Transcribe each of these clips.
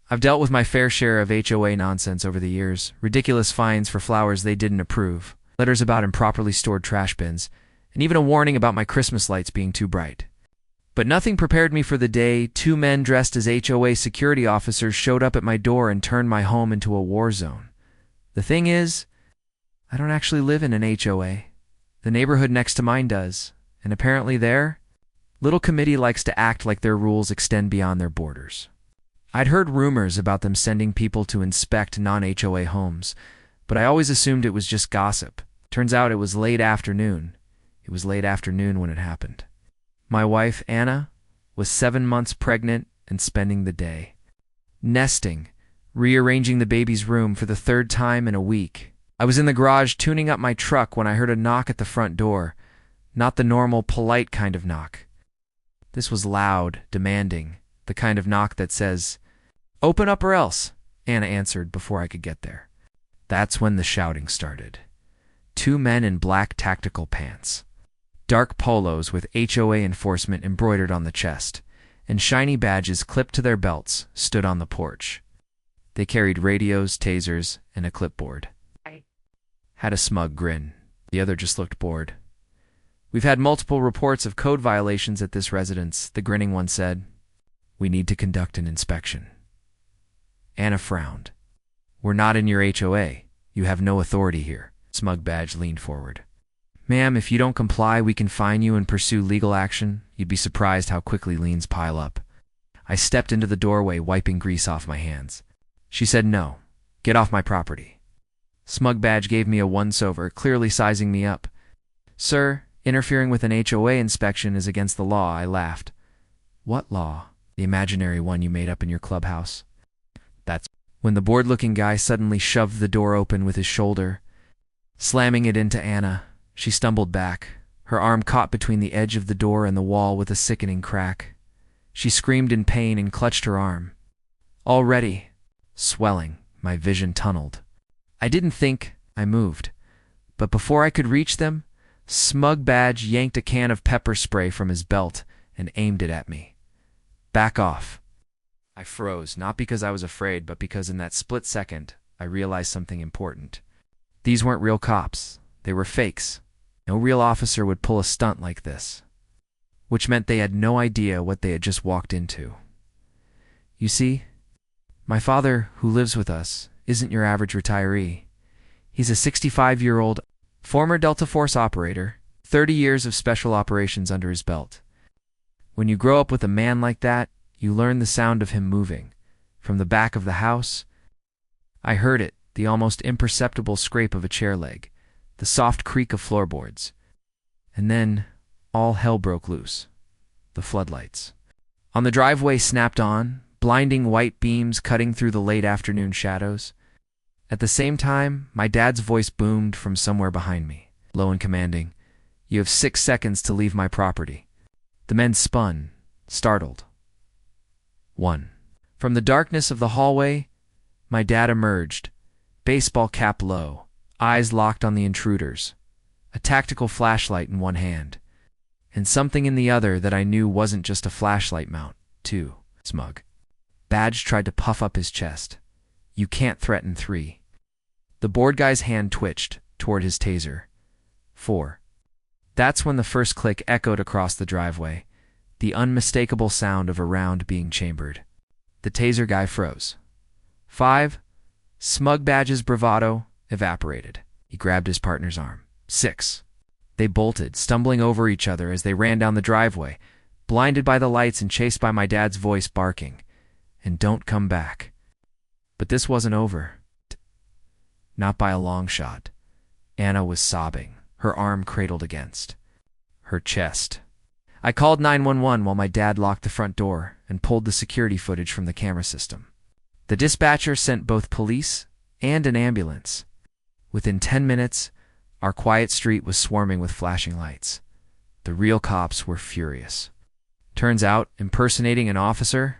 I've dealt with my fair share of HOA nonsense over the years, ridiculous fines for flowers they didn't approve, letters about improperly stored trash bins, and even a warning about my Christmas lights being too bright. But nothing prepared me for the day two men dressed as HOA security officers showed up at my door and turned my home into a war zone. The thing is, I don't actually live in an HOA. The neighborhood next to mine does, and apparently their little committee likes to act like their rules extend beyond their borders. I'd heard rumors about them sending people to inspect non-HOA homes, but I always assumed it was just gossip. Turns out it was late afternoon. It was late afternoon when it happened. My wife, Anna, was 7 months pregnant and spending the day nesting, rearranging the baby's room for the third time in a week. I was in the garage tuning up my truck when I heard a knock at the front door, not the normal, polite kind of knock. This was loud, demanding, the kind of knock that says, "Open up or else," Anna answered before I could get there. That's when the shouting started. Two men in black tactical pants, dark polos with HOA enforcement embroidered on the chest, and shiny badges clipped to their belts, stood on the porch. They carried radios, tasers, and a clipboard. Had a smug grin. The other just looked bored. "We've had multiple reports of code violations at this residence," the grinning one said. "We need to conduct an inspection." Anna frowned. "We're not in your HOA. You have no authority here." Smug badge leaned forward. "Ma'am, if you don't comply, we can fine you and pursue legal action." You'd be surprised how quickly liens pile up. I stepped into the doorway, wiping grease off my hands. She said no. "Get off my property." Smug badge gave me a once-over, clearly sizing me up. "Sir, interfering with an HOA inspection is against the law," I laughed. "What law?" "The imaginary one you made up in your clubhouse." That's when the bored-looking guy suddenly shoved the door open with his shoulder, slamming it into Anna. She stumbled back. Her arm caught between the edge of the door and the wall with a sickening crack. She screamed in pain and clutched her arm. Already swelling, my vision tunneled. I didn't think. I moved. But before I could reach them, Smug badge yanked a can of pepper spray from his belt and aimed it at me. "Back off." I froze, not because I was afraid, but because in that split second, I realized something important. These weren't real cops. They were fakes. No real officer would pull a stunt like this. Which meant they had no idea what they had just walked into. "You see, my father, who lives with us, isn't your average retiree. He's a 65-year-old former Delta Force operator, 30 years of special operations under his belt. When you grow up with a man like that, you learn the sound of him moving. From the back of the house, I heard it, the almost imperceptible scrape of a chair leg, the soft creak of floorboards. And then all hell broke loose. The floodlights on the driveway snapped on, blinding white beams cutting through the late afternoon shadows. At the same time, my dad's voice boomed from somewhere behind me, low and commanding. "You have 6 seconds to leave my property." The men spun, startled. 1. From the darkness of the hallway, my dad emerged, baseball cap low, eyes locked on the intruders, a tactical flashlight in one hand, and something in the other that I knew wasn't just a flashlight mount. 2. Smug badge tried to puff up his chest. "You can't threaten 3. The bored guy's hand twitched toward his taser. 4. That's when the first click echoed across the driveway, the unmistakable sound of a round being chambered. The taser guy froze. 5. Smug badge's bravado evaporated. He grabbed his partner's arm. 6. They bolted, stumbling over each other as they ran down the driveway, blinded by the lights and chased by my dad's voice barking, "And don't come back." But this wasn't over. Not by a long shot. Anna was sobbing, her arm cradled against her chest. I called 911 while my dad locked the front door and pulled the security footage from the camera system. The dispatcher sent both police and an ambulance. Within 10 minutes, our quiet street was swarming with flashing lights. The real cops were furious. Turns out, impersonating an officer,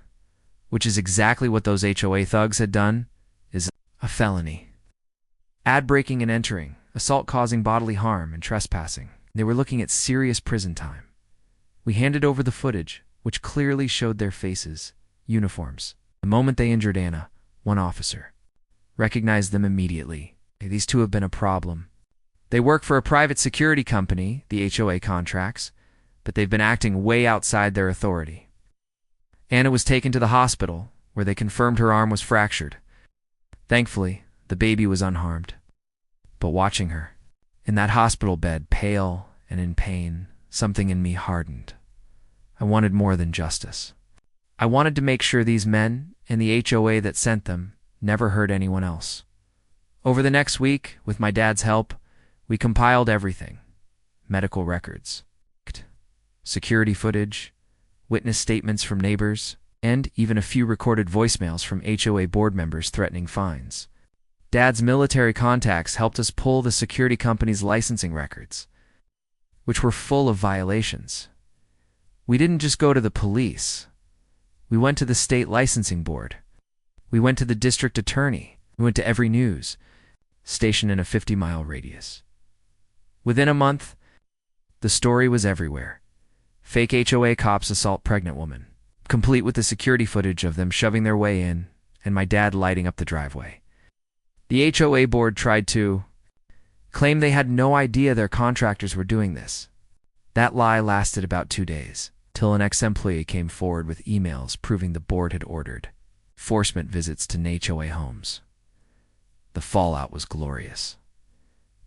which is exactly what those HOA thugs had done, is a felony. Ad-breaking and entering, assault causing bodily harm, and trespassing. They were looking at serious prison time. We handed over the footage, which clearly showed their faces, uniforms, The moment they injured Anna, one officer recognized them immediately. These two have been a problem. They work for a private security company, the HOA contracts, but they've been acting way outside their authority. Anna was taken to the hospital, where they confirmed her arm was fractured. Thankfully, the baby was unharmed. But watching her, in that hospital bed, pale and in pain, something in me hardened. I wanted more than justice. I wanted to make sure these men and the HOA that sent them never hurt anyone else. Over the next week, with my dad's help, we compiled everything: medical records, security footage, witness statements from neighbors, and even a few recorded voicemails from HOA board members threatening fines. Dad's military contacts helped us pull the security company's licensing records, which were full of violations. We didn't just go to the police. We went to the state licensing board. We went to the district attorney. We went to every news station in a 50-mile radius. Within a month, the story was everywhere. Fake HOA cops assault pregnant woman, complete with the security footage of them shoving their way in and my dad lighting up the driveway. The HOA board tried to claim they had no idea their contractors were doing this. That lie lasted about 2 days, till an ex-employee came forward with emails proving the board had ordered enforcement visits to HOA homes. The fallout was glorious.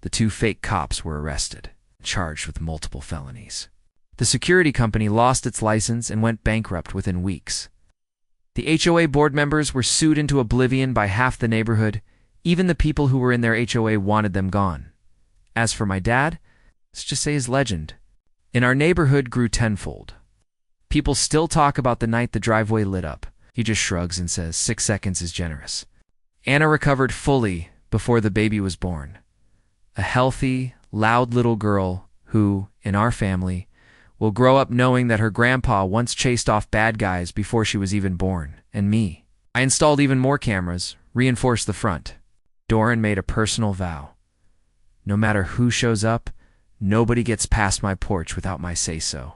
The 2 fake cops were arrested, charged with multiple felonies. The security company lost its license and went bankrupt within weeks. The HOA board members were sued into oblivion by half the neighborhood. Even the people who were in their HOA wanted them gone. As for my dad, let's just say his legend in our neighborhood grew tenfold. People still talk about the night the driveway lit up. He just shrugs and says 6 seconds is generous. Anna recovered fully before the baby was born. A healthy, loud little girl who, in our family, will grow up knowing that her grandpa once chased off bad guys before she was even born, and me. I installed even more cameras, reinforced the front. Doran made a personal vow. No matter who shows up, nobody gets past my porch without my say-so.